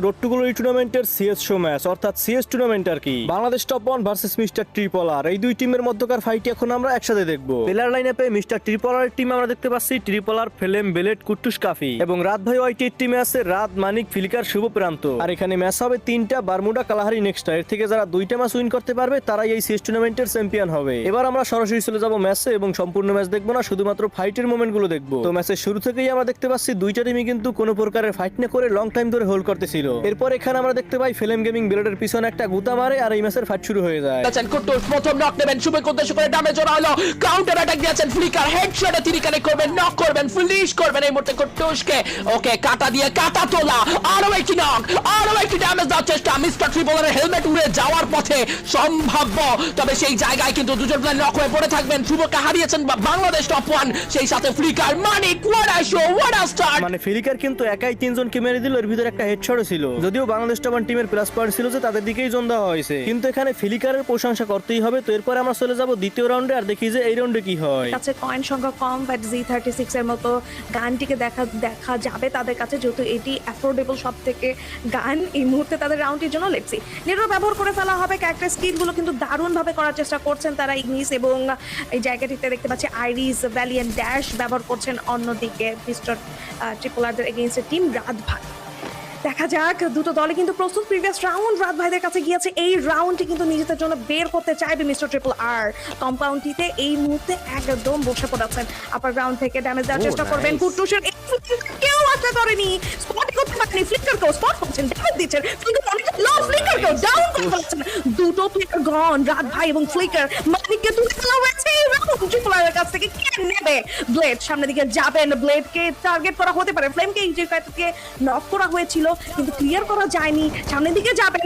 Road to Glory টুর্নামেন্টের CS show match অর্থাৎ CS tournament আর কি Bangladesh top 1 versus mister Tripler এই দুই টিমের মধ্যকার ফাইট এখন আমরা একসাথে দেখব। প্লেয়ার লাইনআপে মিস্টার ট্রিপলারের টিম আমরা দেখতে পাচ্ছি ট্রিপলার, ফেলেম, বেলেট, কুট্টুস, কাফি এবং রাত ভাই ওয়াইটির টিমে আছে রাত, মানিক, ফিলিকার, শুভ, প্রান্ত। আর এখানে ম্যাচ হবে তিনটা, বারমুডা, কালাহারি, নেক্সটটা। এর থেকে যারা দুইটা ম্যাচ উইন করতে পারবে তারাই এই সিএস টুর্নামেন্টের চ্যাম্পিয়ন হবে। এবার আমরা সরাসরি চলে যাব ম্যাচে এবং সম্পূর্ণ ম্যাচ দেখবো না, শুধুমাত্র ফাইটের মোমেন্ট গুলো দেখবো। তো ম্যাচের শুরু থেকেই আমরা দেখতে পাচ্ছি দুইটা টিমই কিন্তু কোনো প্রকারের ফাইট না করে লং টাইম ধরে হোল্ড করতেছিল। এরপর এখানে আমরা দেখতে পাই ফিল্ম গেমিং ব্লেডের পিছনে একটা গুতা মারে আর এই ম্যাচের ফাইট শুরু হয়ে যায়। কুট্টুস প্রথম নক নেবেন, শুভের উদ্দেশ্য করে ড্যামেজ ওরা হলো, কাউন্টার অ্যাটাক দিয়েছেন ফ্লিকার, হেডশটে তিনি কানেক্ট করবেন, নক করবেন, ফিনিশ করবেন এই মুহূর্তে কুট্টুসকে। ওকে, কাটা দিয়ে কাটা তোলা, আরো একটি নক, আরো একটি ড্যামেজ দেওয়ার চেষ্টা। মিস্টার ট্রিপলারের হেলমেট উড়ে যাওয়ার পথে সম্ভাব্য, তবে সেই জায়গায় কিন্তু দুজন প্লেয়ার নক হয়ে পড়ে থাকবেন। শুভকে হারিয়েছেন বাংলাদেশ টপ 1, সেই সাথে flicker, Manik, what a show, what a start. মানে ফ্লিকার কিন্তু একাই তিনজনকে মেরে দিল, এর ভিতরে একটা হেডশটও ছিল। যদিও বাংলাদেশ টপ 1 টিমের প্লাস পয়েন্ট ছিল যে তাদের দিকেই জোন দেওয়া হয়েছে, কিন্তু এখানে ফ্লিকারের প্রশংসা করতেই হবে। তো এরপরে আমরা চলে যাব দ্বিতীয় রাউন্ডে আর দেখি যে এই রাউন্ডে কি হয়। কাছে কয়েন সংখ্যা কম, বাট Z36 এর মতো গানটিকে দেখা যাবে তাদের কাছে, যেহেতু এটি অ্যাফোর্ডেবল সব থেকে গান এই মুহূর্তে তাদের রাউন্ডের জন্য। লেটসি নেটও ব্যবহার করে ফেলা হবে, ক্যারেক্টার স্কিলগুলো কিন্তু দারুণভাবে করার চেষ্টা করছেন তারা ইগনিস, এবং এই জায়গাটিতে দেখতে পাচ্ছি আইরিস, ভ্যালিয়েন্ট, ড্যাশ ব্যবহার করছেন। অন্যদিকে মিস্টার ট্রিপলারদের এগেইনস্ট টিম রাত ভাই। দেখা যাক, দুটো দলে কিন্তু প্রস্তুত। প্রিভিয়াস রাউন্ড রাত ভাইদের কাছে গিয়েছে, এই রাউন্ডটি কিন্তু নিজেদের জন্য বের করতে চাইবে মিস্টার ট্রিপলার। কম্পাউন্ডটিতে এই মুহূর্তে একদম বসে পড়েছেন, আপার গ্রাউন্ড থেকে ড্যামেজ দেওয়ার চেষ্টা করবেন। কুট্টুসের কেউ আশা করেনি, স্পট করতে পারেনি, ফ্লিকারকেও স্পট করছেন, ড্যামেজ দিচ্ছেন, ফ্লিকার অনেকটা লো, ফ্লিকারকেও ডাউন করে ফেলছেন। দুটো প্লেয়ার গন, রাত ভাই এবং ফ্লিকার। মানিককে তুলে ফেলা হয়েছে এই রাউন্ড ট্রিপলারের কাছ থেকে। কে নেবে? ব্লেড সামনের দিকে যাবেন, ব্লেডকে টার্গেট করা হতে পারে, ফ্লেমকে এই জায়গাটিতে নক করা হয়েছিল কিন্তু ক্লিয়ার করা যায়নি। সামনের দিকে যাবেন,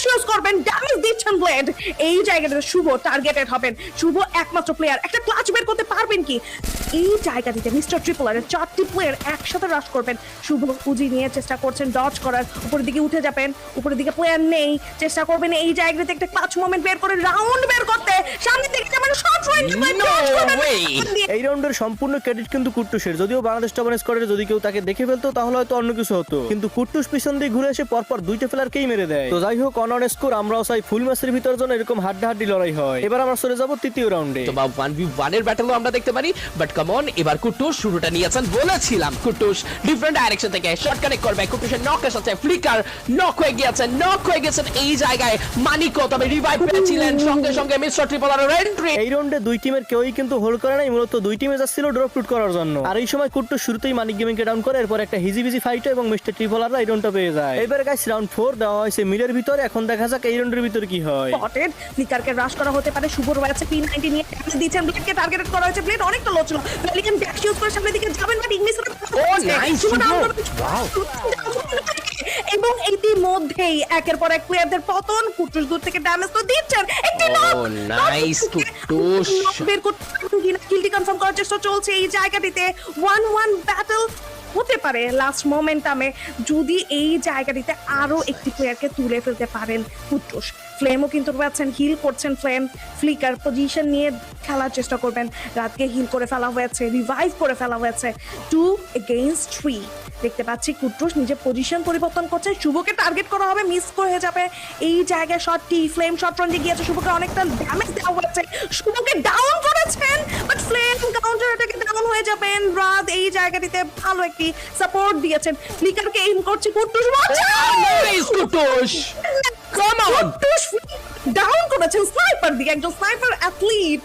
ইউজ করবেন, ড্যামেজ দিচ্ছেন ব্লেড। এই জায়গাটাতে শুভ টার্গেটেড হবেন। শুভ একমাত্র প্লেয়ার, একটা ক্লাচ বের করতে পারবেন কি? এই জায়গাটিতে মিস্টার ট্রিপলারের 4টি প্লেয়ার একসাথে রাশ করবেন। শুভ পুঁজি নিয়ে চেষ্টা করছেন ডজ করার, উপরের দিকে উঠে যাবেন, উপরের দিকে প্লেয়ার নেই, চেষ্টা করবেন এই জায়গাতে একটা ক্লাচ মোমেন্ট বের করে রাউন্ড বের করতে। সামনের দিকে যাবেন, শর্ট রেঞ্জ এই রাউন্ডের সম্পূর্ণ ক্রেডিট কিন্তু কুট্টুসের। যদিও বাংলাদেশ টপ 1 স্কোয়াডে যদি কেউ তাকে দেখে ফেলতো তাহলে হয়তো অন্য কিছু হতো, কিন্তু কুট্টুস পিছন দিয়ে ঘুরে এসে পরপর দুইটা প্লেয়ারকেই মেরে দেয়। তো যাই হোক, অন স্কোর আমরাও চাই ফুল ম্যাচের ভিতর যেন এরকম হাড্ডাহাড্ডি লড়াই হয়। এবার আমরা চলে যাব তৃতীয় রাউন্ডে। তো 1v1 এর ব্যাটলও আমরা দেখতে পারি, বাট কাম অন, এবার কুট্টুস শুরুটা নিয়েছেন। বলেছিলাম কুট্টুস ডিফারেন্ট ডাইরেকশন থেকে শর্ট কানেক্ট করবে। কুট্টুসের নকের সাথে ফ্লিকার নক হয়ে গেছেন এই জায়গায়। মানিকও তবে রিভাইভ পেয়েছিলেন, সঙ্গে সঙ্গে মিস্টার ট্রিপলারের এন্ট্রি। এই রাউন্ডে দুই টিমের কেউই কিন্তু হোল্ড করে নাই, মূলত দুই টিমে যাচ্ছিল ড্রপ শুট করার জন্য। আর এই সময় কুট্টুস শুরুতেই মানিক গেমিংকে ডাউন করে, এরপর একটা হিজিবিজি ফাইট এবং মিস্টার ট্রিপলাররা এই রাউন্ডটা পেয়ে যায়। এবার গাইস রাউন্ড 4 দেওয়া হয়েছে মিলের ভিতরে। এখন দেখা যাক এই রাউন্ডের ভিতরে কি হয়। স্পটেড ফ্লিকারকে রাশ করা হতে পারে। শুভর রয়েছে P90 নিয়ে ড্যামেজ দিচ্ছেন, ব্লেডকে টার্গেটেড করা হয়েছে। ব্লেড অনেকটা লো ছিল, ভ্যালিয়েন্ট ড্যাশ ইউজ করে সামনের দিকে যাবেন, বাট ইংলিশ ও নাইস, এবং ইতিমধ্যেই একের পর এক প্লেয়ারদের পতন। কুট্টুস দূর থেকে ড্যামেজ তো দিচ্ছেন, একটি নক। ও নাইস কুট্টুস। বের করতে কিলটি কনফার্ম করার চেষ্টা চলছে এই জায়গাটিতে। 1-1 ব্যাটল হতে পারে লাস্ট মোমেন্টামে যদি এই জায়গাটিতে আরো একটি প্লেয়ারকে তুলে ফেলতে পারেন কুট্টুস। ফ্লেমও কিন্তু রয়েছেন, হিল করছেন ফ্লেম। ফ্লিকার পজিশন নিয়ে খেলার চেষ্টা করবেন। রাতকে হিল করে ফেলা হয়েছে, রিভাইভ করে ফেলা হয়েছে। 2 against 3 দেখতে পাচ্ছি কুট্টুস নিজের পজিশন পরিবর্তন করছে। শুভকে টার্গেট করা হবে, মিস করে যাবে এই জায়গায় শটটি। ফ্লেম শট রেঞ্জে গিয়েছে, শুভকে অনেকটা ড্যামেজ দেওয়া হয়েছে, শুভকে ডাউন করেছেন, বাট ফ্লেম কাউন্টার অ্যাটাকে ডাউন হয়ে যাবেন। রাত এই জায়গাটিতে ভালো একটি সাপোর্ট দিয়েছেন, ফ্লিকারকে এইম করছে Kuttus. Nice Kuttus, come on. Kuttus down করেছেন স্নাইপার দিয়ে, একজন স্নাইপার অ্যাথলিট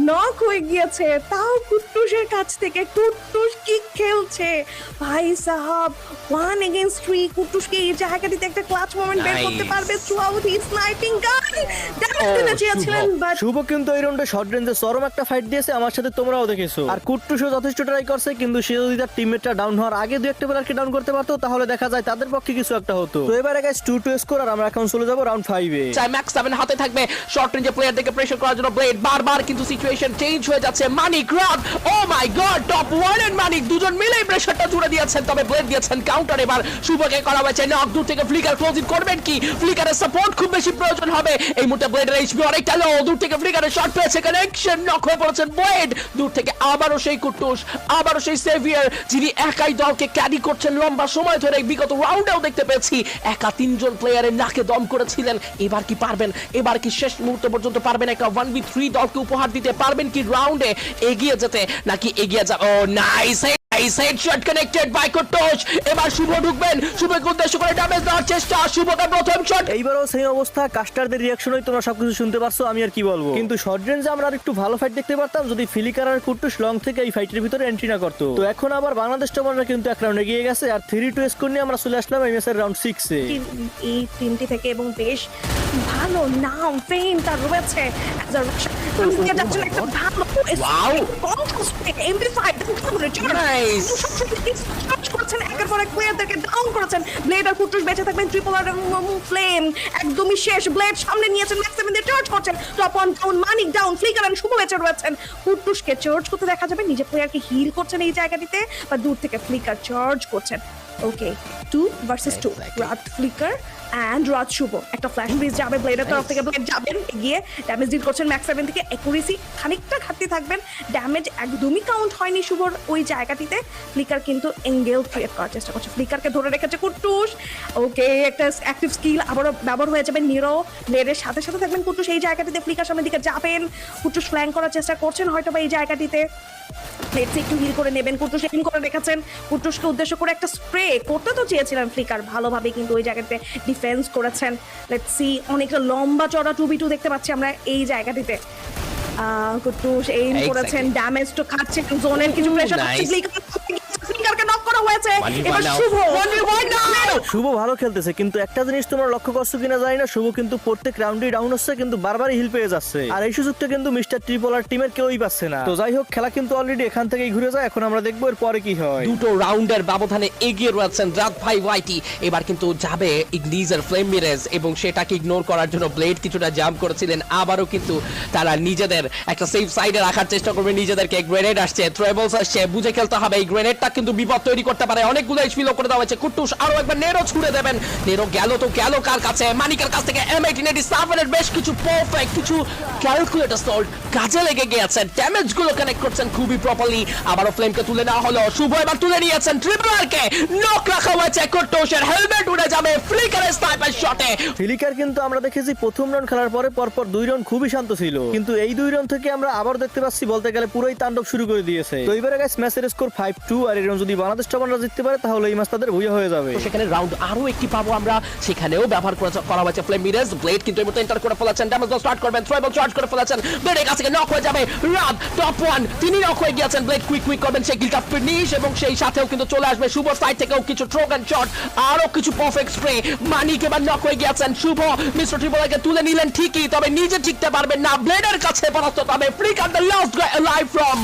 নক হয়ে গিয়েছে। তাও কুট্টুসের কাছ থেকে কুট্টুস কি খেলছে ভাই সাহাব। 1 against 3 কুট্টুসকে এই জায়গাটিতে একটা ক্লাচ মোমেন্ট বের করতে পারবে থ্রু আউট হিজ স্নাইপিং গান। ড্যামেজ দিতে চেয়েছিলেন, বাট শুভ কিন্তু এই রাউন্ডে শর্ট রেঞ্জে চরম একটা ফাইট দিয়েছে, আমার সাথে তোমরাও দেখেছো। আর কুট্টুসও যথেষ্ট ট্রাই করছে, কিন্তু সে যদি তার টিমমেটটা ডাউন হওয়ার আগে দু একটা প্লেয়ারকে ডাউন করতে পারতো তাহলে দেখা যায় তাদের পক্ষে কিছু একটা হতো। তো এবারে গাইস 2-2 স্কোর। আর আমরা এখন চলে যাব রাউন্ড 5 এ। চাই ম্যাক্স 7 হাতে থাকবে, শর্ট রেঞ্জে প্লেয়ার থেকে প্রেসার করার জন্য ব্লেড বারবার কিন্তু সিচুয়েশন চেঞ্জ হয়ে যাচ্ছে। মানিক রাত, ও মাই গড, টপ 1 এন্ড মানিক দুজন মিলেই প্রেসারটা জুড়ে দিয়েছেন, তবে ব্লেড দিয়েছেন কাউন্টার। এবার শুভকে করা হয়েছে নক, দূর থেকে ফ্লিকার ক্লোজিং করবেন কি? ফ্লিকারের সাপোর্ট খুব বেশি প্রয়োজন হবে এই মুহূর্তে। ব্লেডের এইচপি অনেকটা লো, দূর থেকে ফ্লিকারের শট পেয়েছে, কানেকশন নক হয়ে পড়েছেন ব্লেড। দূর থেকে আবারও সেই কুট্টুস, আবারও সেই সেভিয়ার যিনি একাই দলকে ক্যারি করছেন লম্বা সময় ধরে। বিগত রাউন্ডেও দেখতে পেয়েছি একা 3 জন প্লেয়ারের নাকে দম করেছিলেন। এবার কি পারবেন? এবার কি শেষ মুহূর্ত পর্যন্ত পারবেন একটা 1v3 দলকে উপহার দিতে পারবেন কি রাউন্ডে এগিয়ে যেতে, নাকি এগিয়ে যাবে? ও নাইস হেডশট কানেক্টেড বাই কুট্টুস। এবার শুভ ঢুকবেন, শুভকে উদ্দেশ্য করে ড্যামেজ দেওয়ার চেষ্টা, শুভকে প্রথম শট। এইবারও সেই অবস্থা, কাস্টারদের রিঅ্যাকশনই তোমরা সবকিছু শুনতে পারছো, আমি আর কি বলবো। কিন্তু শর্ট রেঞ্জে আমরা আর একটু ভালো ফাইট দেখতে পারতাম যদি ফ্লিকার আর কুট্টুস লং থেকে এই ফাইটের ভিতরে এন্ট্রি না করতো। তো এখন আবার বাংলাদেশ টপাররা কিন্তু এক রাউন্ডে এগিয়ে গেছে, আর 3-2 স্কোর নিয়ে আমরা চলে আসলাম এই ম্যাচের রাউন্ড 6 এ। এই তিনটি থেকে এবং বেশ ভালো নাম ফেম তার রয়েছে as a Russian। একটা ভালো Wow! MP5 Nice! করছেন, একের পর এক প্লেয়ারদেরকে ডাউন করেছেন। ব্লেড আর কুট্টুস বেঁচে থাকবেন, ট্রিপল আর ফ্লেম একদমই শেষ। ব্লেড সামনে নিয়েছেন, ম্যাক্স 7 দিয়ে চার্জ করছেন, top on down, Manik down, Flicker আর শুভ বেঁচে রয়েছেন। কুট্টুসকে চার্জ করতে দেখা যাবে, নিজে প্লেয়ারকে হিল করছেন এই জায়গাটিতে, বা দূর থেকে ফ্লিকার চার্জ করছেন। ওকে, 2 ভার্সেস 2, রাত ফ্লিকার এন্ড রাত শুভ। একটা ফ্ল্যাশ ব্রিজ যাবে ব্লেডের তরফ থেকে, ব্লেড যাবেন এগিয়ে, ড্যামেজ ডিল করছেন ম্যাক্স 7 থেকে। অ্যাকুরেসি খানিকটা ঘাটতি থাকবেন, ড্যামেজ একদমই কাউন্ট হয়নি শুভর ওই জায়গাটিতে। ফ্লিকার কিন্তু এঙ্গেল ক্রিয়েট করার চেষ্টা করছে, ফ্লিকারকে ধরে রেখেছে কুট্টুস। ওকে, একটা অ্যাক্টিভ স্কিল আবারও ব্যবহার হয়ে যাবে নিরো, ব্লেডের সাথে সাথে থাকবেন কুট্টুস এই জায়গাটিতে। ফ্লিকার সামনের দিকে যাবেন, কুট্টুস ফ্ল্যাঙ্ক করার চেষ্টা করছেন হয়তো বা এই জায়গাটিতে। লেটস একটু হিল করে নেবেন, কুট্টুস হিল করে রেখেছেন। কুট্টুসকে উদ্দেশ্য করে একটা স্প্রে করতে তো চেয়েছিলেন ফ্লিকার, ভালোভাবে কিন্তু ওই জায়গাতে ডিফেন্স করেছেন। লেটস সি, অনেকটা লম্বা চড়া 2v2 দেখতে পাচ্ছি আমরা এই জায়গাটিতে। কুট্টুস এইম করেছেন, ড্যামেজ তো খাচ্ছেন, জোনের কিছু প্রেসার হচ্ছে, ফ্লিকারকে নক করা হয়েছে। এবার শুভ শুভ ভালো খেলতেছে, কিন্তু একটা জিনিস তোমরা লক্ষ্য করছো কিনা জানি না, শুভ কিন্তু প্রত্যেক রাউন্ডে ডাউন হচ্ছে, কিন্তু বারবারই হিল পেয়ে যাচ্ছে, আর এই সুযোগটা কিন্তু মিস্টার ট্রিপলার টিমের কেউই পাচ্ছে না। তো যাই হোক, খেলা কিন্তু অলরেডি এখান থেকেই ঘুরে যায়, এখন আমরা দেখবো এর পরে কি হয়। দুটো রাউন্ডের ব্যবধানে এগিয়ে রয়েছেন রাত ভাই ওয়াইটি। এবার কিন্তু যাবে ইগনিজার ফ্লেম মিরেজ, এবং সেটাকে ইগনোর করার জন্য ব্লেড কিছুটা জাম্প করেছিলেন। আবারও কিন্তু তারা নিজেদের একটা সেফ সাইডে রাখার চেষ্টা করবে, নিজেদেরকে। গ্রেনেড আসছে, ট্রেবলস আসছে, বুঝে খেলতে হবে। এই গ্রেনেডটা কিন্তু বিপদ তৈরি করতে পারে, অনেকগুলো এইচপি লো করে দেওয়া হয়েছে। কুট্টুস আরো একবার নেরো ছুড়ে দেবেন, নেরো গেল তো গেল কার কাছে? মানিকের কাছ থেকে M1887 এর বেশ কিছু পারফেক্ট, কিছু ক্যালকুলেটর সল্ট কাজে লেগে গিয়েছে, ড্যামেজ গুলো কানেক্ট করছেন খুবই প্রপারলি। আবারও ফ্লেমকে তুলে নেওয়া হলো, শুভ এবার তুলে নিয়েছেন, ট্রিপলারকে নক রাখা হয়েছে, কুট্টুসের হেলমেট উড়ে যাবে ফ্লিকারের স্নাইপার শটে। ফ্লিকার কিন্তু আমরা দেখেছি প্রথম রাউন্ড খেলার পরে পরপর 2 রাউন্ড খুবই শান্ত ছিল, কিন্তু এই 2 রাউন্ড থেকে আমরা আবার দেখতে পাচ্ছি বলতে গেলে পুরোই তাণ্ডব শুরু করে দিয়েছে। তো এবারে গাইস ম্যাচের স্কোর 5-2, আর এই রাউন্ড যদি বাংলাদেশ টপাররা জিততে পারে তাহলে এই ম্যাচ তাদের ভুয়া হয়ে যাবে। সেখানে রাউন্ড আরো একটি পাবো আমরা, সেখানেও ব্যবহার করা হয়েছে ফ্লেম মিরেজ। ব্লেড কিন্তু এই মুহূর্তে এন্টার করে ফেলেছেন, ড্যামেজ স্টার্ট করবেন, থ্রোবল চার্জ করে ফেলেছেন, ব্লেডের কাছে নক হয়ে যাবে রাত টপ 1, তিনি নক হয়ে গিয়েছেন। ব্লেড কুইক করবেন সেই কিলটা ফিনিশ, এবং সেই সাথেও কিন্তু চলে আসবে শুভ সাইড থেকেও কিছু থ্রোগান শট, আরো কিছু পারফেক্ট স্প্রে। মানিক এবার নক হয়ে গিয়েছেন, শুভ মিস্টার ট্রিপলারকে তুলে নিলেন ঠিকই, তবে নিজে টিকতে পারবেন না, ব্লেডের কাছে পরাস্ত হবে। Flicker the last guy alive from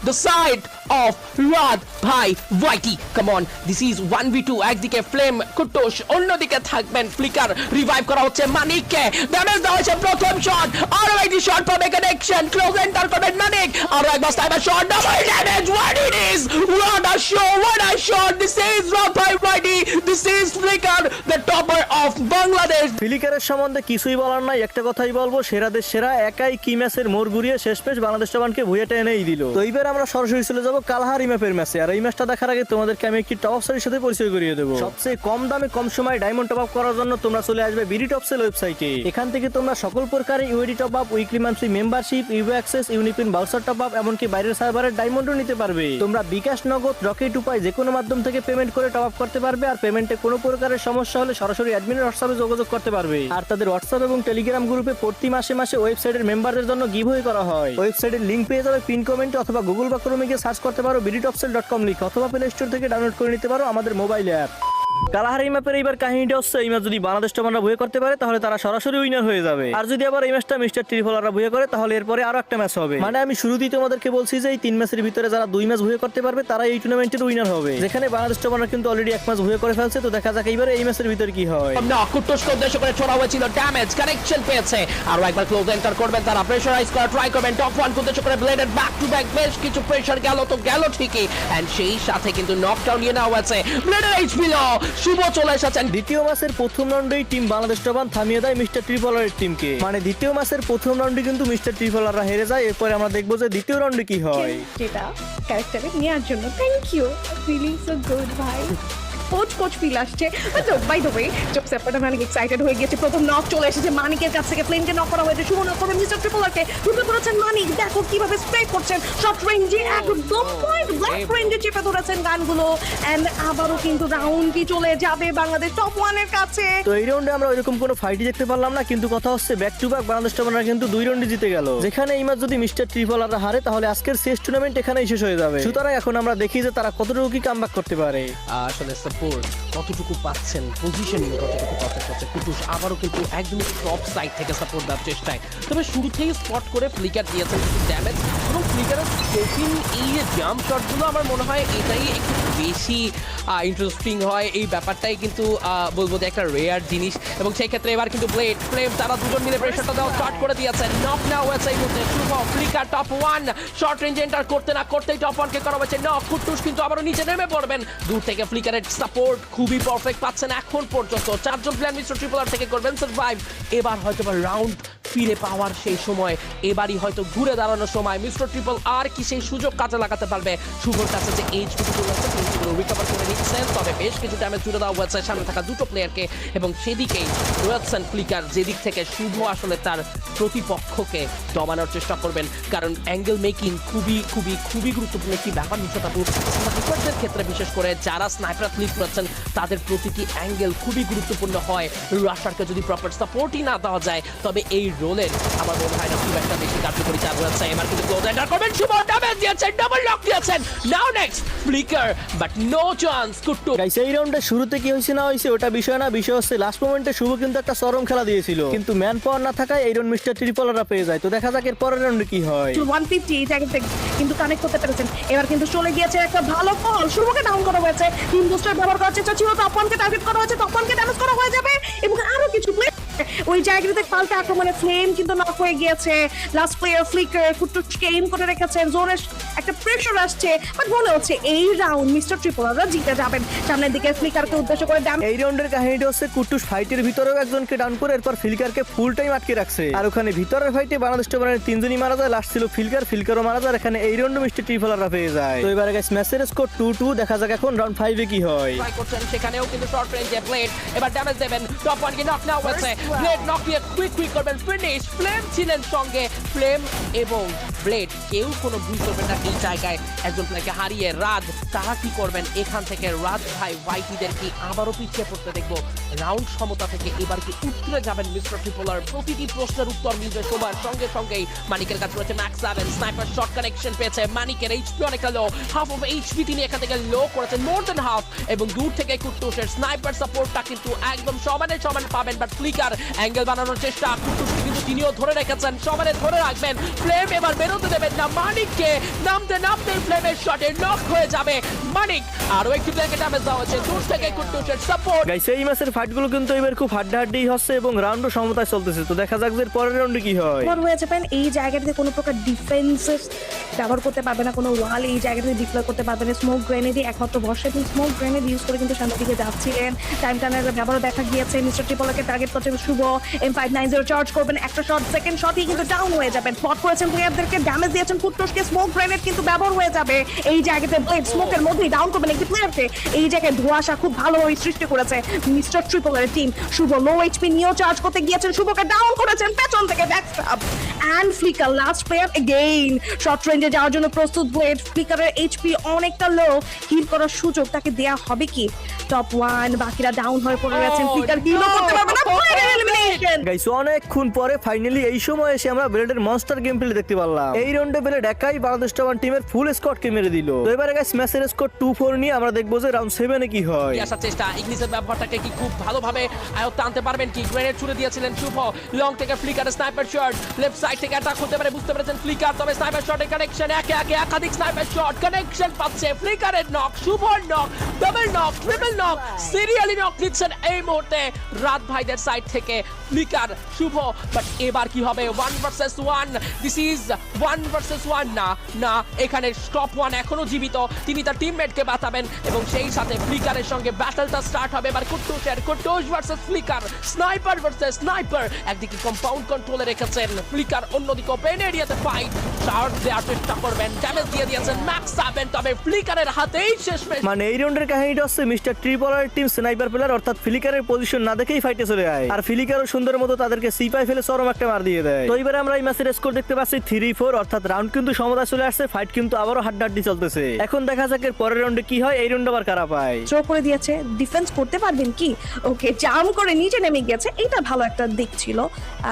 the side of Rad Bhai Whitey. Come on, this is 1v2. একদিকে ফ্লেম কুট্টুস, অন্যদিকে থাকবেন ফ্লিকার। রিভাইভ করা হচ্ছে মানিককে, ড্যামেজ দেওয়া হচ্ছে প্রথম শট, আরো একটি শট পাবে, কানেকশন ক্লোজ এন্টার করবেন মানিক, আরো একবার sniper shot, double damage. What it is, what a show, what a shot. This is Rad Bhai Whitey, this is Flicker, the topper of Bangladesh. ফ্লিকারের সম্বন্ধে কিছুই বলার নাই, একটা কথাই বলবো, সেরাদের সেরা একাই কি ম্যাচের মোড় ঘুরিয়ে শেষমেশ বাংলাদেশ টপারকে ভুয়াটা এনেই দিল। তো এইবার আমরা সরাসরি চলে যাবো কালহারি ম্যাপের ম্যাচে, আর এই ম্যাচটা দেখার আগে তোমাদেরকে আমি একটি টপ আপসের সাথে পরিচয় করিয়ে দেবো। সবচেয়ে কম দামে কম সময় ডায়মন্ড টপ আপ করার জন্য তোমরা চলে আসবে বিডি টপসেল ওয়েবসাইটে। এখান থেকে তোমরা সকল প্রকারের UID top up, weekly monthly membership, UA access, UniPin voucher top up, এমনকি বাইরের সার্ভারের ডায়মন্ডও নিতে পারবে। তোমরা বিকাশ, নগদ, রকেট উপায় যে কোনো মাধ্যম থেকে পেমেন্ট করে টপ আপ করতে পারবে, আর পেমেন্টে কোনো প্রকারের সমস্যা হলে সরাসরি অ্যাডমিনের হোয়াটসঅ্যাপে যোগাযোগ করতে পারবে। আর তাদের হোয়াটসঅ্যাপ এবং টেলিগ্রাম গ্রুপে প্রতি মাসে মাসে ওয়েবসাইটের মেম্বারদের জন্য গিভওয়ে করা হয়। ওয়েবসাইটের লিংক পেয়ে যাবে পিন কমেন্টে, অথবা গুগল বা ক্রোমে গিয়ে সার্চ করতে পারো bdtopsel.com লিখে, অথবা প্লে স্টোর থেকে ডাউনলোড করে নিতে পারো আমাদের মোবাইল অ্যাপ। কালাহারি ম্যাপের এইবার কাহিনীটা হচ্ছে এই ম্যাচ যদি বাংলাদেশ টপাররা ভুয়ে করতে পারে তাহলে তারা সরাসরি উইনার হয়ে যাবে, আর যদি আবার এই ম্যাচটা মিস্টার ট্রিপলাররা ভুয়ে করে তাহলে এরপরে আরো একটা ম্যাচ হবে। মানে আমি শুরুতেই তোমাদেরকে বলছি যে এই 3 ম্যাচের ভিতরে যারা 2 ম্যাচ ভুয়ে করতে পারবে তারা এই টুর্নামেন্টের উইনার হবে, যেখানে বাংলাদেশ টপাররা কিন্তু অলরেডি 1 ম্যাচ ভুয়ে করে ফেলছে। তো দেখা যাক এইবার এই ম্যাচের ভিতরে কি হয়। না কুট্টুসকে উদ্দেশ্য করে ছোড়া হয়েছিল, ড্যামেজ কানেকশন পেয়েছে, আরো একবার ক্লোজ এন্টার করবেন তারা, প্রেসারাইজ করা ট্রাই করবেন, টপ 1 উদ্দেশ্য করে ব্লেডের ব্যাক টু ব্যাক বেশ কিছু প্রেসার গেল তো গেল ঠিকই, এন্ড সেই সাথে কিন্তু নকডাউন নিয়ে নেওয়া হয়েছে ব্লেডের এইচপি লো। শুভ চলে এসেছেন। দ্বিতীয় ম্যাচের প্রথম রাউন্ডেই টিম বাংলাদেশ টপার থামিয়ে দেয় মিস্টার ট্রিপলারের টিমকে, মানে দ্বিতীয় ম্যাচের প্রথম রাউন্ডে কিন্তু মিস্টার ট্রিপলাররা হেরে যায়। এরপরে আমরা দেখবো যে দ্বিতীয় রাউন্ডে কি হয়। যেটা ক্যারেক্টারে নেওয়ার জন্য thank you, feeling so good ভাই। কোচ ফিল আসছে। তো by the way job separate আমি অনেক এক্সাইটেড হয়ে গেছি। প্রথম নক চলে এসেছে মানিকের কাছ থেকে, ফ্লেমকে নক করা হয়েছে, শুভ নক করবেন মিস্টার ট্রিপলারকে, ঢুকে পড়েছেন মানিক, দেখো কিভাবে স্প্রে করছেন শর্ট রেঞ্জে, একদম পয়েন্ট ব্ল্যাক রেঞ্জে চেপে ধরেছেন গানগুলো, এন্ড আবারও কিন্তু রাউন্ডটি চলে যাবে বাংলাদেশ টপ 1 এর কাছে। তো এই রাউন্ডে আমরা ওইরকম কোনো ফাইটই দেখতে পারলাম না, কিন্তু কথা হচ্ছে ব্যাক টু ব্যাক বাংলাদেশ টপাররা কিন্তু 2 রাউন্ডে জিতে গেল, যেখানে এই ম্যাচ যদি মিস্টার ট্রিপলাররা হারে তাহলে আজকের শেষ টুর্নামেন্ট এখানেই শেষ হয়ে যাবে। সুতরাং এখন আমরা দেখি যে তারা কতটুকু কি কামব্যাক করতে পারে। আসলে সাপোর্ট কতটুকু পাচ্ছেন, পজিশনিং কতটুকু পাচ্ছে কুটুস আবারও কিন্তু একদমই টপ সাইড থেকে সাপোর্ট দেওয়ার চেষ্টায়, তবে শুরুতেই স্পট করে ফ্লিকার দিয়েছেন কিছু ড্যামেজ, এবং ফ্লিকারের স্পোকিং এই যে জাম্প শটগুলো আমার মনে হয় এটাই একটু বেশি ইন্টারেস্টিং হয়, এই ব্যাপারটাই কিন্তু বলবো যে একটা রেয়ার জিনিস, এবং সেই ক্ষেত্রে এবার কিন্তু ব্লেড ফ্লেম তারা দুজন মিলে প্রেশারটা দেওয়া স্টার্ট করে দিয়েছেন। নক নাও হয়েছে এই মুহূর্তে Shubho, Flicker top 1 short range enter করতে না করতেই টপ 1 কে করা হয়েছে নক, কুটুস কিন্তু আবারও নিচে নেমে পড়বেন, দূর থেকে ফ্লিকারের সাপোর্ট খুবই পারফেক্ট পাচ্ছেন এখন পর্যন্ত, 4 জন প্লেয়ার মিস্টার ট্রিপলার থেকে করবেন সার্ভাইভ। এবার হয়তো বা রাউন্ড ফিরে পাওয়ার সেই সময়, এবারই হয়তো ঘুরে দাঁড়ানোর সময়, মিস্টার ট্রিপল আর কি সেই সুযোগ কাজে লাগাতে পারবে। শুভর কাছে যে এইচপি রিকভার করে নিচ্ছেন, তবে বেশ কিছু ড্যামেজ জুড়ে দেওয়া হয়েছে সামনে থাকা দুটো প্লেয়ারকে, এবং সেদিকেই রয়েছেন ফ্লিকার, যেদিক থেকে শুভ আসলে তার প্রতিপক্ষকে দমানোর চেষ্টা করবেন, কারণ অ্যাঙ্গেল মেকিং খুবই খুবই খুবই গুরুত্বপূর্ণ একটি ব্যাপার নিশ্চয়তাপুর স্নাইপারদের ক্ষেত্রে, বিশেষ করে যারা স্নাইপার ক্লিক করছেন তাদের প্রতিটি অ্যাঙ্গেল খুবই গুরুত্বপূর্ণ হয়। রাশারকে যদি প্রপার সাপোর্টই না দেওয়া যায় তবে এই রোলের আমার মনে হয় না খুব একটা বেশি কার্যকরিতা রয়েছে। এবার কিন্তু ক্লোজ এন্টার করবেন শুভ, ড্যামেজ দিয়েছেন, ডাবল লক দিয়েছেন, now next Flicker but no chance Kuttu. Guys এই রাউন্ডে শুরুতে কি হইছে না হইছে ওটা বিষয় না, বিষয় হচ্ছে লাস্ট মোমেন্টে শুভ কিন্তু একটা চরম খেলা দিয়েছিল, কিন্তু ম্যান পাওয়ার না থাকায় এই রাউন্ড মিস্টার ট্রিপলাররা পেয়ে যায়। তো দেখা যাক এর পরের রাউন্ডে কি হয়। 150 এটাকে কিন্তু কানেক্ট করতে পেরেছেন, এবার কিন্তু চলে গিয়েছে একটা ভালো ফল, শুভকে ডাউন করা হয়েছে, টিম বুস্টার ব্যবহার করার চেষ্টা ছিল, টপ 1 কে টার্গেট করা হয়েছে, টপ 1 কে ড্যামেজ করা হয়ে যাবে, এবং আরো কিছু প্লেয়ার ওই জায়গাতে পাল্টা আক্রমণে ফ্লেম কিন্তু নক হয়ে গিয়েছে, লাস্ট প্লেয়ার ফ্লিকার কুটুসকে এম করে রেখেছেন, জোরে একটা প্রেসার আসছে, বাট মনে হচ্ছে এই রাউন্ড মিস্টার ট্রিপলাররা জিতে যাবেন। সামনের দিকে ফ্লিকারকে উদ্দেশ্য করে ড্যামেজ। এই রাউন্ডের কাহিনীটা হচ্ছে কুটুস ফাইটের ভিতরেও একজনকে ডাউন করে এরপর ফিলকারকে ফুল টাইম আটকে রাখছে, আর ওখানে ভিতরের ফাইটে বাংলাদেশ টপারের 3 জনই মারা যায়, লাস্ট ছিল ফিলকারও মারা যায়, এখানে এই রাউন্ডে মিস্টার ট্রিপলাররা পেয়ে যায়। তো এবারে গাইস ম্যাচের স্কোর 2-2, দেখা যাক এখন রাউন্ড 5 এ কি হয়। ট্রাই করছেন সেখানেও কিন্তু শর্ট রেঞ্জে ব্লেড এবার ড্যামেজ দেবেন, টপ 1 কে নক নাও হয়েছে, ব্লেড নক দিয়ে কুইক করবেন ফিনিশ, ফ্লেম ছিলেন সঙ্গে, ফ্লেম এবং ব্লেড কেউ কোনো ভুল করবেন না এই জায়গায়, একজন প্লেয়ারকে হারিয়ে রাজ তারা কি করবেন এখান থেকে, রাজ ভাই ওয়াইটিদের কি আবারও পিছিয়ে পড়তে দেখবো, রাউন্ড সমতা থেকে এবার কি উত্তরে যাবেন মিস্টার ট্রিপলার, প্রতিটি প্রশ্নের উত্তর মিলবে সবার সঙ্গে সঙ্গেই। মানিকের কাছে রয়েছে ম্যাক্স 7, স্নাইপার শর্ট কানেকশন পেয়েছে, মানিকের এইচপি অনেকটা লো, হাফ অফ এইচপি তিনি এখান থেকে লো করেছেন, মোর দেন হাফ, এবং দূর থেকে কুট্টুসের স্নাইপার সাপোর্টটা কিন্তু একদম সমানে সমান পাবেন, বাট ফ্লিকার অ্যাঙ্গেল বানানোর চেষ্টা, কুট্টুস কিন্তু তিনিও ধরে রেখেছেন, সমানে ধরে রাখবেন, ফ্লেম এবার বেরোতে দেবেন না, মানিককে নামতে ফ্লেমের শটে নক হয়ে যাবে মানিক, আরো একটি প্লেয়ারকে ড্যামেজ দেওয়া হচ্ছে দূর থেকে কুট্টুসের সাপোর্ট। গাইস এই ম্যাচের ফাইটগুলো কিন্তু এবার খুব হাড্ডাহাড্ডি হচ্ছে এবং রাউন্ডও সমতায় চলতেছে, তো দেখা যাক যে এর পরের রাউন্ডে কি হয়। ব্যবহার হয়ে যাবেন এই জায়গাটাতে কোনো প্রকার ডিফেন্স ব্যবহার করতে পারবে না, কোনো ওয়াল এই জায়গাটাতে ডিপ্লয় করতে পারবে না, স্মোক গ্রেনেডই একমাত্র ভরসা, এবং স্মোক গ্রেনেড ইউজ করে কিন্তু সামনের দিকে যাচ্ছিলেন, টাইম টার্নারের ব্যবহার দেখা গিয়েছে, মিস্টার ট্রিপলারকে টার্গেট করছে শুভ, M590 চার্জ করবেন, একটা শট সেকেন্ড শটই কিন্তু ডাউন হয়ে যাবেন, স্পট করেছেন প্লেয়ারদেরকে, ড্যামেজ দিয়েছেন কুট্টুসকে, স্মোক গ্রেনেড কিন্তু ব্যবহার হয়ে যাবে এই জায়গাতে, ব্লেড স্মোকের মধ্যেই ডাউন করবেন একটি প্লেয়ারকে, এই জায়গায় ধোঁয়াশা খুব ভালোভাবে সৃষ্টি করেছে মিস্টার ট্রিপলারের টিম, শুভ লো এইচপি নিয়েও চার্জ করতে গিয়েছেন, শুভকে ডাউন করেছেন পেছন থেকে backstab, and Flicker last player again short রেঞ্জে যাওয়ার জন্য প্রস্তুত, ব্লেড ফ্লিকারের এইচপি অনেকটা লো, হিল করার সুযোগ তাকে দেয়া হবে কি, টপ 1 বাকিরা ডাউন হয়ে পড়ে গেছেন, ফ্লিকার হিলও করতে পারবে না, এলিমিনেশন। গাইস অনেকক্ষণ পরে ফাইনালি এই সময় এসে আমরা ব্লেডের মনস্টার গেম প্লে দেখতে পারলাম। এই রাউন্ডে ব্লেড একাই বাংলাদেশ টপার ওয়ান টিমের ফুল স্কোয়াডকে মেরে দিল। তো এবারে গাইস ম্যাচের স্কোর 2-4 নিয়ে আমরা দেখবো যে রাউন্ড 7 এ কি হয়। আসার চেষ্টা, ইগনিসের ব্যবহারটাকে কি খুব ভালোভাবে আয়ত্তে আনতে পারবেন কি? গ্রেনেড ছুড়ে দিয়েছিলেন শুভ, লং থেকে flicker sniper shot, left side থেকে অ্যাটাক হতে পারে বুঝতে পেরেছেন ফ্লিকার, তবে স্নাইপার শটের কানেকশন, একে একে একাধিক স্নাইপার শট কানেকশন পাচ্ছে, ফ্লিকারের নক, শুভর knock, double knock, triple knock, serially knock নিচ্ছেন এই মুহূর্তে রাত ভাইদের সাইড থেকে ফ্লিকার, শুভ। বাট এবার কি হবে? 1 ভার্সেস 1, দিস ইজ 1 ভার্সেস 1 না না, এখানে টপ 1 এখনো জীবিত, তিনি তার টিমমেটকে বাঁচাবেন এবং সেই সাথে ফ্লিকারের সঙ্গে ব্যাটলটা স্টার্ট হবে এবার Kuttus versus Flicker, sniper versus sniper. একদিকে কম্পাউন্ড কন্ট্রোলে রেখেছেন ফ্লিকার, অন্যদিকে ওপেন এরিয়াতে ফাইট, শট দেওয়ার চেষ্টা করবেন, ড্যামেজ দিয়ে দিয়েছেন ম্যাক্স 7, তবে ফ্লিকারের হাতেই শেষ ম্যাচ। মানে এই রাউন্ডের কাহিনীটা হচ্ছে mister Tripler team sniper player অর্থাৎ ফ্লিকারের পজিশন না দেখেই ফাইটে চলে যায়, আর ফ্লিকারও সুন্দর মতো তাদেরকে সিপাই ফেলে চরম একটা মার দিয়ে দেয়। তো এবারে আমরা এই ম্যাচের স্কোর দেখতে পাচ্ছি 3-4, অর্থাৎ রাউন্ড কিন্তু সমতায় চলে আসছে, ফাইট কিন্তু আবারও হাড্ডাহাড্ডি চলতেছে। এখন দেখা যাক এর পরের রাউন্ডে কি হয়, এই রাউন্ড আবার কারা পায়। থ্রো করে দিয়েছে, ডিফেন্স করতে পারবেন কি? ওকে, জাম্প করে নিচে নেমে গেছে, এটা ভালো একটা দিক ছিল।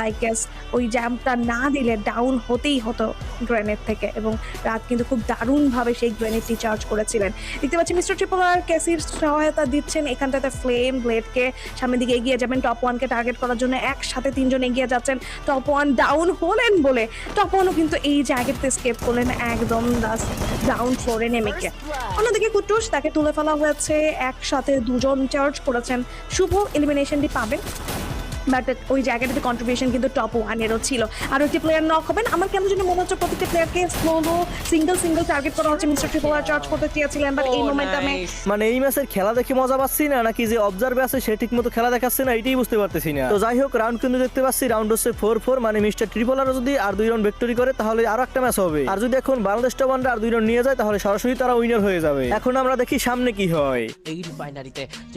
আই গেস ওই জাম্পটা না দিলে ডাউন হতেই হতো গ্রেনেড থেকে, এবং রাত কিন্তু খুব দারুণভাবে সেই গ্রেনেডটি চার্জ করেছিলেন। দেখতে পাচ্ছি মিস্টার ট্রিপলার ক্যাসির সহায়তা দিচ্ছেন এখানটাতে, ফ্লেম ব্লেডকে সামনের দিকে এগিয়ে যাবেন, টপ 1কে টার্গেট করার জন্য একসাথে 3 জন এগিয়ে যাচ্ছেন। টপ 1 ডাউন হলেন বলে টপ 1ও কিন্তু এই জায়গাতে স্কেপ করলেন একদম ডাউন ফ্লোরে নেমে গিয়ে। অন্যদিকে কুট্টুস, তাকে তুলে ফেলা হয়েছে, একসাথে 2 জন চার্জ করেছেন। শুভ এলিমিনেশনটি পাবেন, বাট ওই জায়গাটাতে কন্ট্রিবিউশন কিন্তু টপ 1-এরও ছিল। আর একটি প্লেয়ার নক হবেন, আমার কেমন যেন মনে হচ্ছে প্রত্যেকটা প্লেয়ারকে স্লো সিঙ্গেল টার্গেট করা হচ্ছে। মিস্টার ট্রিপলার চার্জ করতে চেয়েছিলেন, বাট এই মোমেন্টামে মানে এই ম্যাচের খেলা দেখে মজা পাচ্ছি না, নাকি যে অবজার্ভে আছে সে ঠিক মতো খেলা দেখাচ্ছে না, এটাই বুঝতে পারতেছি না। তো যাই হোক, রাউন্ড কিন্তু দেখতে পাচ্ছি রাউন্ড হচ্ছে 4-4, মানে মিস্টার ট্রিপলার যদি আর 2 রাউন্ড ভিক্টরি করে তাহলে আরো একটা ম্যাচ হবে, আর যদি এখন বাংলাদেশ টপ 1 আর 2 রাউন্ড নিয়ে যায় তাহলে সরাসরি তারা উইনার হয়ে যাবে। এখন আমরা দেখি সামনে কি হয়। এই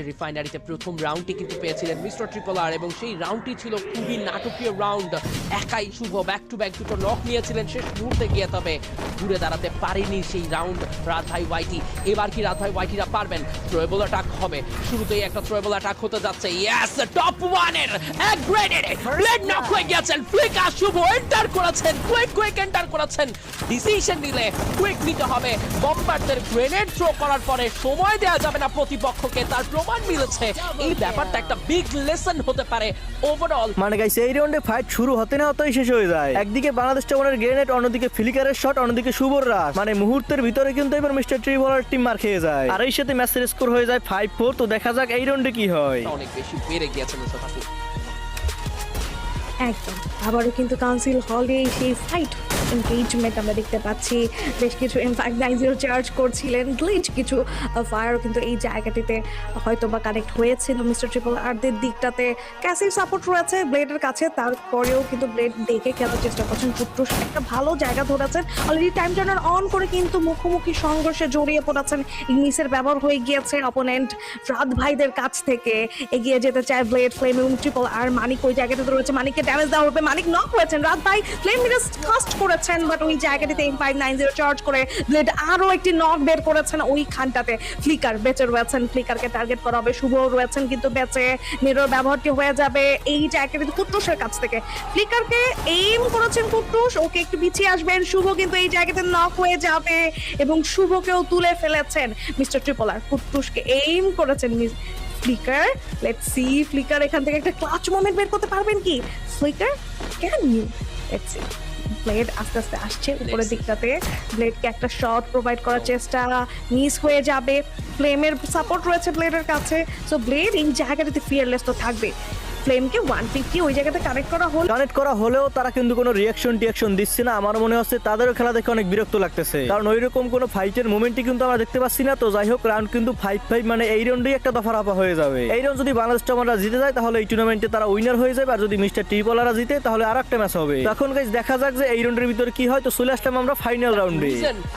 রিফাইনারিতে প্রথম রাউন্ডটি কিন্তু পেয়েছিলেন মিস্টার ট্রিপলার, এবং সেই রাউন্ডটি ছিল খুবই নাটকীয় রাউন্ড। একাই শুভ ব্যাক টু ব্যাক 2টো নক নিয়েছিলেন শেষ মুহূর্তে গিয়ে, তবে ঘুরে দাঁড়াতে পারেনি সেই রাউন্ড রাত ভাই ওয়াইটি। এবার কি রাত ভাই ওয়াইটিরা পারবেন? থ্রোয়েবল অ্যাটাক হবে, শুরুতেই একটা থ্রোয়েবল অ্যাটাক হতে যাচ্ছে। ইয়েস, টপ 1-এর এক গ্রেনেড ব্লেড নক হয়ে গেছেন ফ্লিকার, শুভ এন্টার করেছেন, কুইক এন্টার করেছেন। ডিসিশন নিলে কুইক নিতে হবে, বম্বারদের গ্রেনেড থ্রো করার পরে সময় দেওয়া যাবে না প্রতিপক্ষকে, তার প্রমাণ মিলেছে। এই ব্যাপারটা একটা বিগ লেসন হতে পারে ওভারঅল। মানে গাইস এই রাউন্ডে ফাইট শুরু হতে না হতেই শেষ হয়ে যায়। একদিকে বাংলাদেশ টপ 1-এর গ্রেনেড, অন্যদিকে ফ্লিকারের শট, অন্যদিকে শুভর রাশ, মানে মুহূর্তের ভিতরে কিন্তু এবার মিস্টার ট্রিপলার টিম মার খেয়ে যায়, আর এই সাথে ম্যাচের স্কোর হয়ে যায় 5-4। তো দেখা যাক এই রাউন্ডে কি হয়। অনেক বেশি বেড়ে গিয়েছে মুসাফা। একদম আবারও কিন্তু কাউন্সিল হলে সেই ফাইট এনগেজমেন্ট আমরা দেখতে পাচ্ছি। বেশ কিছু ইনফ্যাক্ট 9-0 চার্জ করছিলেন, গ্লিচ কিছু ফায়ারও কিন্তু এই জায়গাটিতে হয়তো বা কানেক্ট হয়েছিল মিস্টার ট্রিপলারদের দিকটাতে। ক্যাসির সাপোর্ট রয়েছে ব্লেডের কাছে, তারপরেও কিন্তু ব্লেড দেখে খেলার চেষ্টা করছেন। কুট্টুস একটা ভালো জায়গা ধরেছেন, অলরেডি টাইম টার্নার অন করে কিন্তু মুখোমুখি সংঘর্ষে জড়িয়ে পড়েছেন। ইংলিশের ব্যবহার হয়ে গিয়েছে, অপোনেন্ট রাত ভাইদের কাছ থেকে এগিয়ে যেতে চায় ব্লেড, ফ্লেম এবং ট্রিপল। আর মানিক ওই জায়গাটাতে রয়েছে, মানিককে ড্যামেজ দেওয়া হবে, মানিক নক হয়েছেন। রাত ভাই ফ্লেম ফাস্ট করেছেন, বাট ওই জায়গাটিতে M590 চার্জ করে ব্লেড আরো একটি নক বের করেছেন ওইখানটাতে। ফ্লিকার বেঁচে রয়েছেন, ফ্লিকারকে টার্গেট করা হবে, শুভ রয়েছেন কিন্তু বেঁচে। মিরর ব্যবহারটি হয়ে যাবে এই জায়গাটিতে কুট্টুসের কাছ থেকে। ফ্লিকারকে এইম করেছেন কুট্টুস, ওকে একটু পিছিয়ে আসবেন। শুভ কিন্তু এই জায়গাতে নক হয়ে যাবে এবং শুভকেও তুলে ফেলেছেন মিস্টার ট্রিপলার। কুট্টুসকে এইম করেছেন ফ্লিকার। লেটস সি ফ্লিকার এখান থেকে একটা ক্লাচ মোমেন্ট বের করতে পারবেন কি? Flicker can you? Let's see. Blade আস্তে আস্তে আসছে উপরের দিকটাতে, ব্লেডকে একটা শট প্রোভাইড করার চেষ্টা, মিস হয়ে যাবে। ফ্লেমের সাপোর্ট রয়েছে ব্লেডের কাছে, সো ব্লেড এই জায়গাটাতে ফিয়ারলেস তো থাকবে। ফ্লেমকে 150 ওই জায়গাতে কানেক্ট করা হলেও তারা কিন্তু কোনো রিয়াকশন দিচ্ছে না। আমার মনে হচ্ছে তাদেরও খেলা দেখে অনেক বিরক্ত লাগতেছে, কারণ ওই রকম কোনো ফাইটের মোমেন্টই কিন্তু আমরা দেখতে পাচ্ছি না। তো যাই হোক, রাউন্ড কিন্তু 5-5, মানে এই রাউন্ডেই একটা দফা রাফা হয়ে যাবে। এই রাউন্ড যদি বাংলাদেশ টপ 1 জিতে যায় তাহলে এই টুর্নামেন্টে তারা উইনার হয়ে যাবে, আর যদি মিস্টার ট্রিপলাররা জিতে তাহলে আর একটা ম্যাচ হবে। এখন গাইস দেখা যাক যে এই রাউন্ডের ভিতরে কি হয়। তো চলে আসলাম আমরা ফাইনাল রাউন্ডে।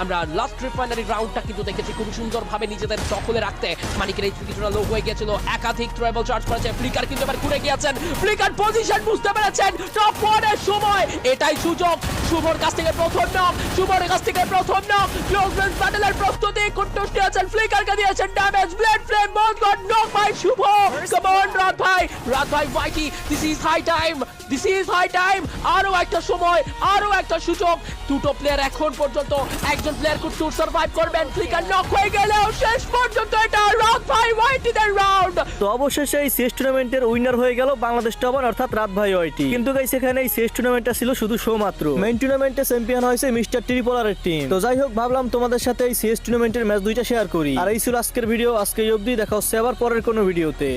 আমরা লাস্ট রিফাইনারি রাউন্ডটা কিন্তু দেখেছি খুব সুন্দরভাবে নিজেদের দখলে রাখতে। মানিকের এই কিছুটা লো হয়ে গিয়েছিল, একাধিক ট্রাইবল চার্জ করেছে, ফ্লিকার কিন্তু এবার ঘুরে গিয়েছে দিয়েছেন। ফ্লিকার পজিশন বুঝতে পেরেছেন, টপ 1 এর সময় এটাই সুযোগ। শুভর কাছ থেকে প্রথম নক, শুভর কাছ থেকে প্রথম নক, ক্লোজ রেঞ্জ ব্যাটলের প্রস্তুতি কুট্টুস দিয়েছেন, ফ্লিকারকে দিয়েছেন damage, Blade Flame both got knock by Shubho. Come on রাত ভাই ভাইটি, দিস ইজ হাই টাইম, আরো একটা সময়, আরো একটা সুযোগ। দুটো প্লেয়ার এখন পর্যন্ত, একজন প্লেয়ার কুট্টুস সার্ভাইভ করবেন, ফ্লিকার নক হয়ে গেলেও শেষ পর্যন্ত এটা রাত ভাই ভাইটিদের রাউন্ড। তো অবশেষে এই সিএস টুর্নামেন্টের উইনার হয়ে গেল বাংলাদেশ টপ 1 অর্থাৎ রাত ভাই ওয়াইটি। কিন্তু গাইস এখানে এই সিএস টুর্নামেন্টটা ছিল শুধু শো মাত্র। মেইন টুর্নামেন্টে চ্যাম্পিয়ন হয়েছে মিস্টার ট্রিপলারের টিম। তো যাই হোক, ভাবলাম তোমাদের সাথে এই সিএস টুর্নামেন্টের ম্যাচ দুইটা শেয়ার করি। আর এই ছিল আজকের ভিডিও, আজকে অবধি, দেখা হচ্ছে আবার পরের কোনো ভিডিওতে।